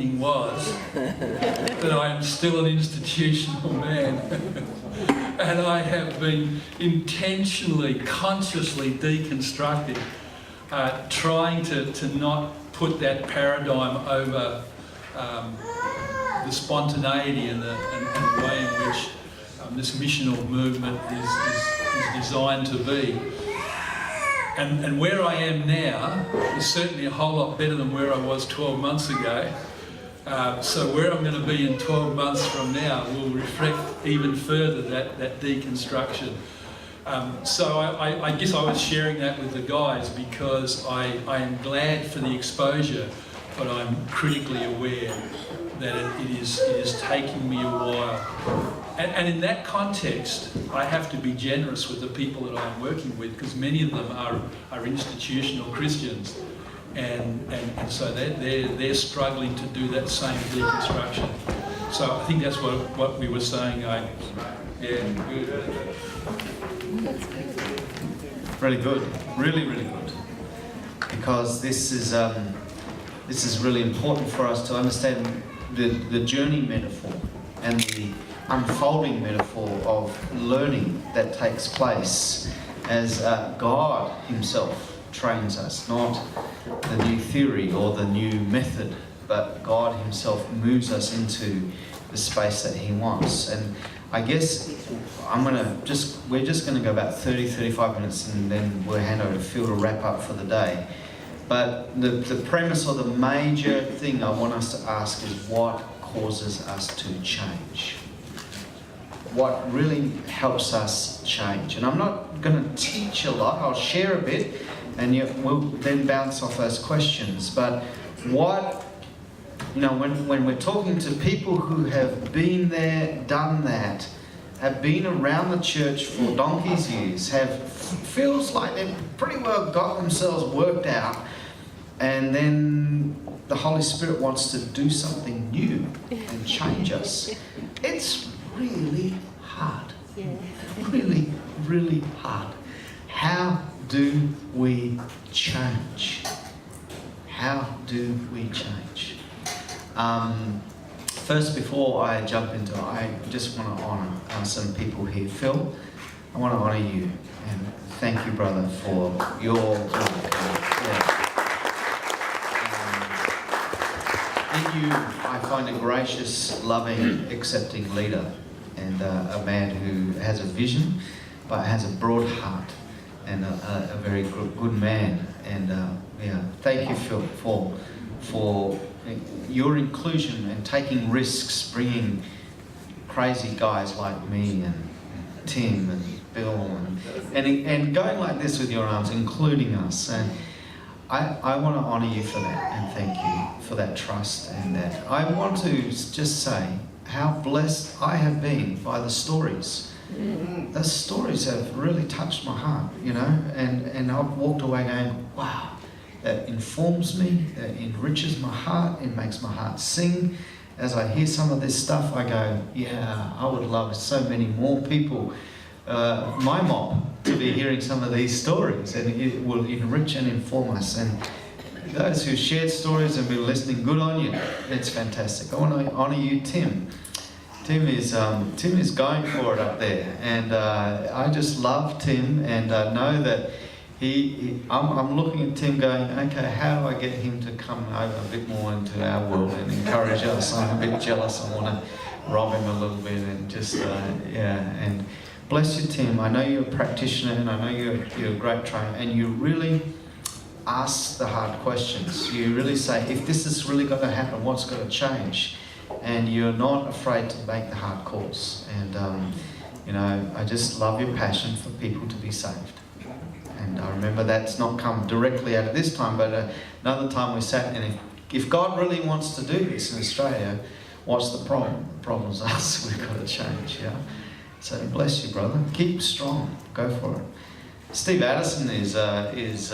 evening was that I am still an institutional man. And I have been intentionally, consciously deconstructing, trying to not put that paradigm over the spontaneity and the way in which this missional movement is designed to be. And where I am now is certainly a whole lot better than where I was 12 months ago. So where I'm going to be in 12 months from now will reflect even further that deconstruction. So I guess I was sharing that with the guys because I am glad for the exposure, but I'm critically aware that it is taking me a while. And in that context, I have to be generous with the people that I'm working with, because many of them are institutional Christians, and so they're struggling to do that same deconstruction. So I think that's what we were saying. Good. Really good, really good, because this is really important for us to understand the journey metaphor and the unfolding metaphor of learning that takes place as God Himself trains us, not the new theory or the new method, but God Himself moves us into the space that He wants. And I guess we're just going to go about 30-35 minutes, and then we'll hand over to Phil to wrap up for the day. But the premise or the major thing I want us to ask is, what causes us to change? What really helps us change? And I'm not going to teach a lot. I'll share a bit, and we'll then bounce off those questions. But when we're talking to people who have been there, done that, have been around the church for donkey's years, feels like they've pretty well got themselves worked out, and then the Holy Spirit wants to do something new and change us. It's really hard. Really, really hard. How do we change? How do we change? First, before I jump into it, I just want to honour some people here. Phil, I want to honour you and thank you, brother, for your work. In you, I find a gracious, loving, accepting leader, and a man who has a vision, but has a broad heart, and a very good man. And thank you, Phil, for your inclusion and taking risks, bringing crazy guys like me and Tim and Bill and going like this with your arms, including us. And I want to honour you for that, and thank you for that trust. And that I want to just say how blessed I have been by the stories. The stories have really touched my heart, and I've walked away going, wow, that informs me, that enriches my heart, it makes my heart sing. As I hear some of this stuff, I go, yeah, I would love so many more people, my mob, to be hearing some of these stories, and it will enrich and inform us. And those who shared stories and been listening, good on you. It's fantastic. I want to honour you, Tim. Tim is going for it up there, and I just love Tim, and know that I'm looking at Tim going, okay, how do I get him to come over a bit more into our world and encourage us? I'm a bit jealous. I want to rob him a little bit and just, and bless you, Tim. I know you're a practitioner, and I know you're a great trainer, and you really ask the hard questions. You really say, if this is really going to happen, what's going to change? And you're not afraid to make the hard calls. And, I just love your passion for people to be saved. And I remember that's not come directly out of this time, but another time we sat, and if God really wants to do this in Australia, what's the problem? The problem's us. We've got to change, yeah? So bless you, brother. Keep strong. Go for it. Steve Addison is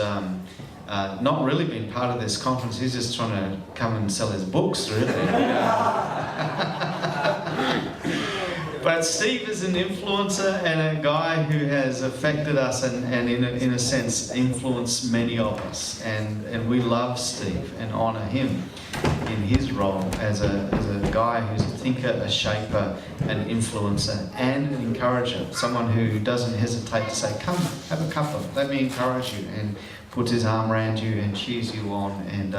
not really been part of this conference. He's just trying to come and sell his books, really. But Steve is an influencer and a guy who has affected us and in a sense influenced many of us. And we love Steve and honour him. in his role as a guy who's a thinker, a shaper, an influencer, and an encourager. Someone who doesn't hesitate to say, come, have a cuppa, let me encourage you, and puts his arm around you and cheers you on. And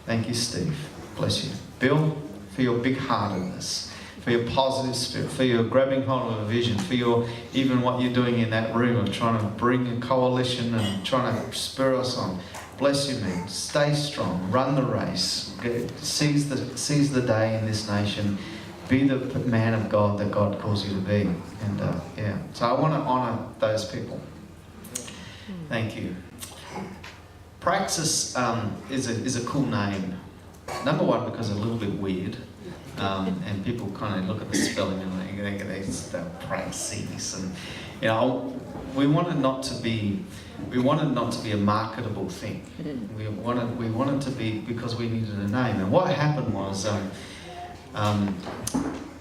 thank you, Steve. Bless you. Bill, for your big-heartedness, for your positive spirit, for your grabbing hold of a vision, for your even what you're doing in that room of trying to bring a coalition and trying to spur us on. Bless you, man. Stay strong. Run the race. Seize the day in this nation. Be the man of God that God calls you to be. And yeah, so I want to honour those people. Thank you. Praxis is a cool name. Number one, because it's a little bit weird. And people kind of look at the spelling and they say praxis, and you know, we want it not to be a marketable thing. We want it to be because we needed a name. And what happened was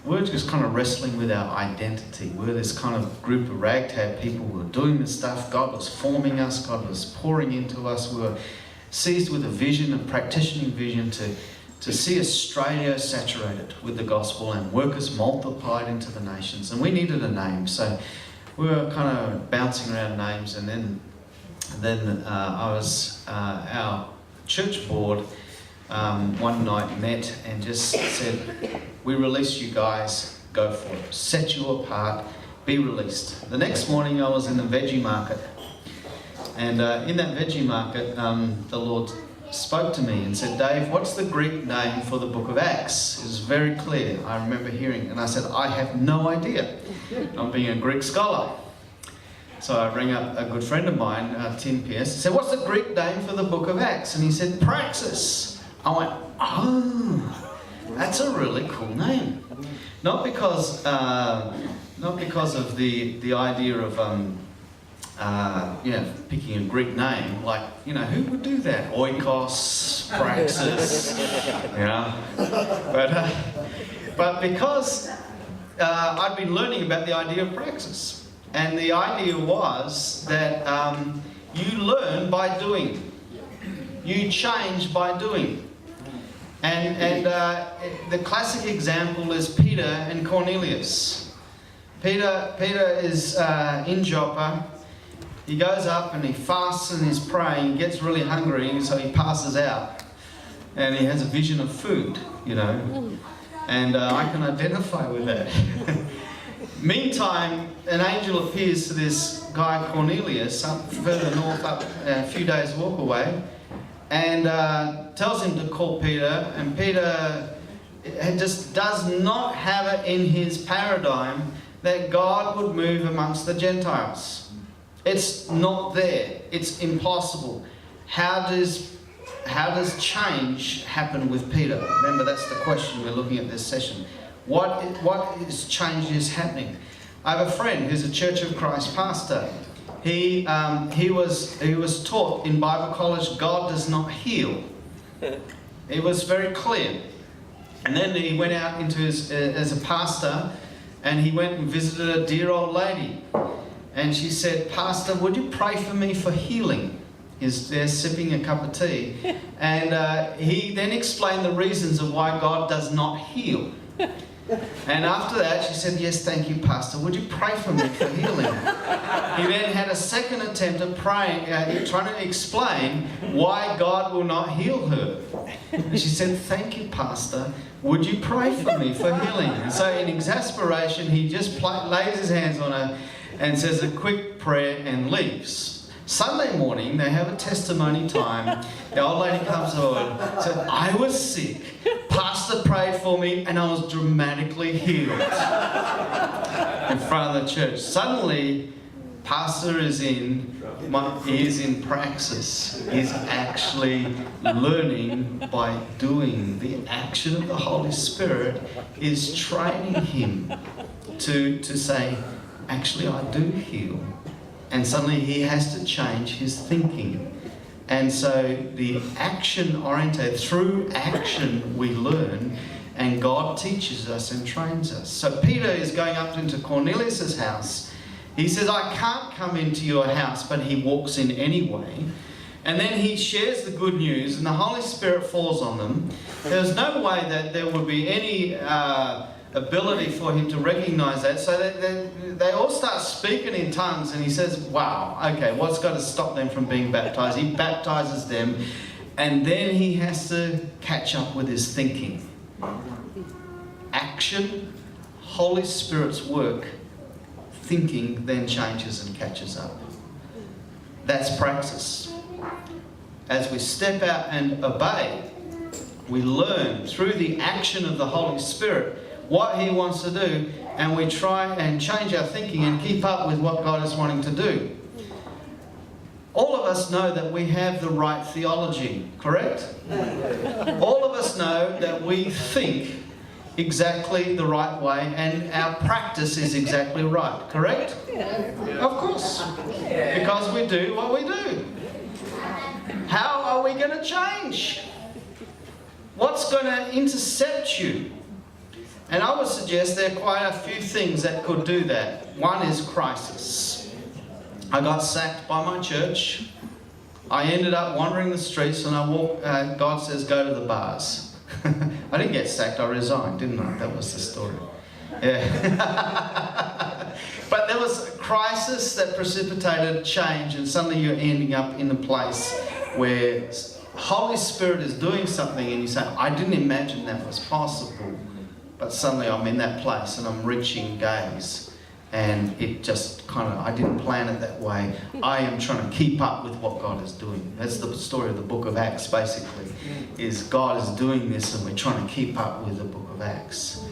we were just kind of wrestling with our identity. We're this kind of group of ragtag people who were doing this stuff. God was forming us. God was pouring into us. We were seized with a vision, a practitioning vision to see Australia saturated with the gospel and workers multiplied into the nations. And we needed a name. So we were kind of bouncing around names. And then our church board one night met and just said, we release you guys, go for it. Set you apart, be released. The next morning I was in the veggie market. And in that veggie market, the Lord spoke to me and said, Dave, what's the Greek name for the book of Acts? It was very clear. I remember hearing, and I said, I have no idea. I'm being a Greek scholar. So I rang up a good friend of mine, Tim Pierce, and said, what's the Greek name for the book of Acts? And he said, Praxis. I went, oh, that's a really cool name. Not because of the idea of picking a Greek name, like, who would do that? Oikos, Praxis, but because I'd been learning about the idea of praxis, and the idea was that you learn by doing, you change by doing. And the classic example is Peter and Cornelius. Peter is in Joppa. He goes up and he fasts and he's praying. He gets really hungry, so he passes out. And he has a vision of food, And I can identify with that. Meantime, an angel appears to this guy Cornelius up further north, up a few days walk away, and tells him to call Peter. And Peter just does not have it in his paradigm that God would move amongst the Gentiles. It's not there. It's impossible. How does change happen with Peter? Remember, that's the question we're looking at this session. What is changes happening? I have a friend who's a Church of Christ pastor. He was taught in Bible college, God does not heal. It was very clear. And then he went out into as a pastor, and he went and visited a dear old lady. And she said, Pastor, would you pray for me for healing? He's there sipping a cup of tea. And he then explained the reasons of why God does not heal. And after that, she said, yes, thank you, Pastor. Would you pray for me for healing? He then had a second attempt at praying, trying to explain why God will not heal her. And she said, thank you, Pastor. Would you pray for me for healing? And so in exasperation, he just lays his hands on her and says a quick prayer and leaves. Sunday morning, they have a testimony time. The old lady comes over and said, I was sick. Pastor prayed for me and I was dramatically healed in front of the church. Suddenly, Pastor is in praxis. He's actually learning by doing. The action of the Holy Spirit is training him to say, actually, I do heal. And suddenly he has to change his thinking. And so the action-oriented, through action we learn, and God teaches us and trains us. So Peter is going up into Cornelius' house. He says, I can't come into your house, but he walks in anyway. And then he shares the good news, and the Holy Spirit falls on them. There's no way that there would be any ability for him to recognize that. So they all start speaking in tongues, and he says, wow, okay, what's got to stop them from being baptized? He baptizes them, and then he has to catch up with his thinking. Action, Holy Spirit's work, thinking then changes and catches up. That's praxis. As we step out and obey, we learn through the action of the Holy Spirit what he wants to do, and we try and change our thinking and keep up with what God is wanting to do. All of us know that we have the right theology, correct? All of us know that we think exactly the right way, and our practice is exactly right, correct? Of course. Because we do what we do. How are we going to change? What's going to intercept you? And I would suggest there are quite a few things that could do that. One is crisis. I got sacked by my church. I ended up wandering the streets, and God says, go to the bars. I didn't get sacked, I resigned, didn't I? That was the story. Yeah. But there was a crisis that precipitated change, and suddenly you're ending up in a place where Holy Spirit is doing something, and you say, I didn't imagine that was possible. But suddenly I'm in that place and I'm reaching gaze, and it just kind of, I didn't plan it that way. I am trying to keep up with what God is doing. That's the story of the book of Acts, basically, is God is doing this and we're trying to keep up with the book of Acts.